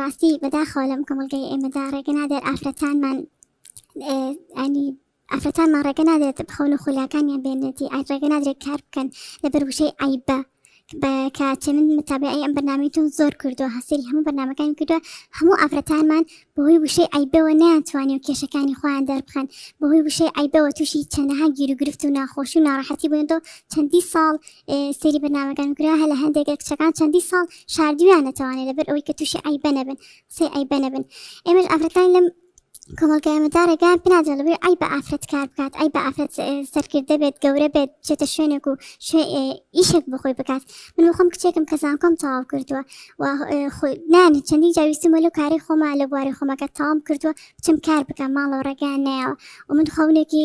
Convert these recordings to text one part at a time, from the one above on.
بەڕاستی بەداخەوە لەم کۆمەلگەی ئێمەدا ڕێگە نادێت ئافرەتانمان ینی ئافرەتانمان ڕێگە نادێت بخەون و خولیاکانیان بێنێتی ڕێگە نادرێت کار بکەن لەبەر وشەی عیبە کاتێ من متابعی ئەم بەرنامەیتون زۆر کردووە هەسەری هەموو بەرنامەکانی کردووە هەموو ئافرەتانمان بەهۆی وشەی عیبەوە نەیانتوانی و کێشەکانی خۆیان دەربخەن بەهۆی وشەی عیبەوە تووشی چەندەها گیر و گرفت و ناخۆشی و ناڕەحەتی بووێنەوە چەندی ساڵ سەیری بەرنامەکان کردووە هە لە هەندێک کچەکان چەندی ساڵ شاردویان نەتوانێت لەبەر ئەوەی کە تووشی عیبە نەبن قسەی عیبە نەبن ئێمەش ئافرەتانی لەم کۆمەلگای ئێمەدا ڕێگەیان پێ نادرێت لەبەر عیبە ئافرەت کار بکات عیبە ئافرەت سەرکردە بێت گەورە بێت بچێتە شوێنێک و ئیشێک بخۆی بکات من بۆ خۆم کچێکم کە زانکۆم تەواو کردووە و نانێت چەندی جاویستم لەو کاری خۆما لە بواری خۆمەکە تەواو کردووە بچم کار بکەم ماڵەوە ڕێگەیان نایەوە و من خەونێکی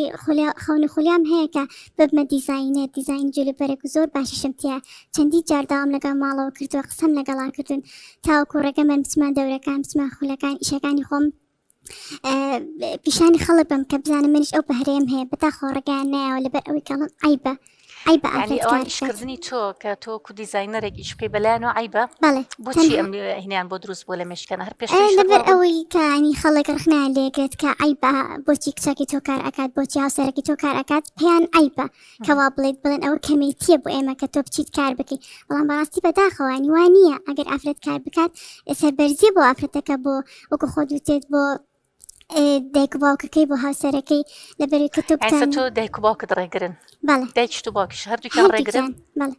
خەونی خولیام هەیە کە ببمە دیزاینێت دیزاین جلوبەرێک و زۆر باشیشم تیا چەندی جارداوام لەگەڵ ماڵەوە کردووە قسەم لەگەڵا کردوون تاوەکو ڕێگەمەن بچمان دەورەکان بچمان خولەکان ئیشەکانی خۆم پیشانی خەڵک بم کە بزانم منیش ئەو بەهرەیەم هەیە بەداخەوە ڕێگەیان نایەوە لەبەر ئەوەی کەڵم عیبە ینی ئەوان ئیشکردنی تۆ کە تۆ کو دیزاینەرێک ئیش بکەی بەلایەنەوە عیبە بەڵێ بۆچی ئەم هینیان بۆ دروست بۆ لە مێشکەنە هەر پێش لەبەر ئەوەی کە ینی خەڵک ڕخنیان لێگرێت کە عیبە بۆچی کچێکی تۆ کار ئەکات بۆچی هاوسەرێکی تۆ کار ئەکات پێیان عیبە کەوا بڵێت بڵێن ئەوە کەمیتیە بۆ ئێمە کە تۆ بچیت کار بکەی بەڵام بەڕاستی بەداخەوە ینی وان نییە ئەگەر ئافرەت کار بکات سەربەرزی بۆ ئافرەتەکە بۆ وەکو خۆ دوتێت بۆ دایک و باوکەکەی بۆ هاوسەرەکەی لەبەری کە تۆ بتان تۆ دایک و باوکت ڕێگرن بەڵێ دایکش و باوکیش هەردووکیان ڕێگرن بەڵێ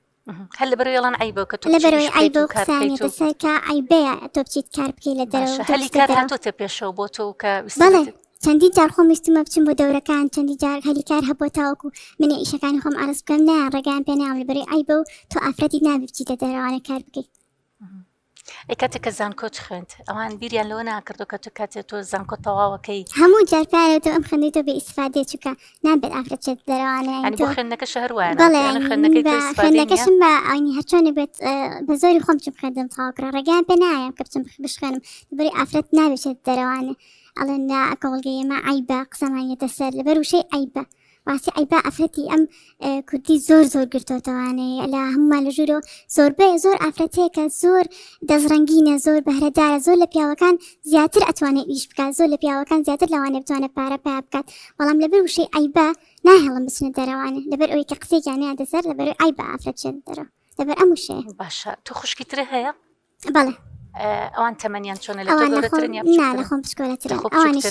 هەر لەبەر ێڵان عیبە کە تۆ لەبەرەوەی عیبە و قسانێتە سەر کە عیبەیە تۆ بچیت کار بکەی لە دەرەوە هەلی کار هاتۆتە پێشەوە بۆ تۆ کە بەڵێ چەندی جار خۆم ویستمە بچم بۆ دەورەکان چەندی جار هەلی کار هەبووە تاوەکو منە ئیشەکانی خۆم عەرز بکەم نایان ڕێگەیان پێ نایەوە لەبەرەوەی عیبە و تۆ ئافرەتی نابێ بچیتە دەرەوانە کار بکەی کاتێککە زانکۆت خوێنت ئەوان بیریان لەوە ناکردو کە تو کاتێت تۆ زانکۆ تەواوەکەی هەموو جارپارێتەوە ئەم خوێندەیتەوە بە ئیسفادێ چووکە نابێت ئافرەت چێت دەرەوانە بۆ خوێندنەکەش هەروایە بەڵێ خوێندەکەشم بە ئاینی هەرچۆنێ بێت بە زۆری خۆم چم خوێندم تاواکرا ڕێگەیان پێ نایە کە بچم بشخێنم لەبەری ئافرەت نابێت دەرەوانە ئەڵێن لا کۆڵگەی ئێمە عیبە قسەمانیەتە سەر لەبەر وشەی عیبە واسی عیبە ئافرەتی ئەم کوردی زۆر گرتوتەوانەیە لە هەمومان لە ژوورەوە زۆر ئافرەتەیە کە زۆر دەزڕەنگینە زۆر بەهرەدارە زۆر لە پیاوەکان زیاتر ئەتوانێت ئیش بکات زۆر لە پیاوەکان زیاتر لەوانێ بتوانێت پارە پیا بکات بەڵام لەبەر وشەی عیبە ناهێڵم بچنە دەرەوانە لەبەر ئەوەی کە قسێکیان نایەتە سەر لەبەر عیبە ئافرەت چێت دەرەوە لەبەر ئەم وشەیە باشە تۆ خوشکیترە هەیە بەڵێ ئەوان تەمەنیان چۆنە لە تۆ گەورەترن یا نا لە خۆم بچکۆلەترن ئەوانیش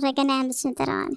ڕێگە نایان بچنە دەرەوانە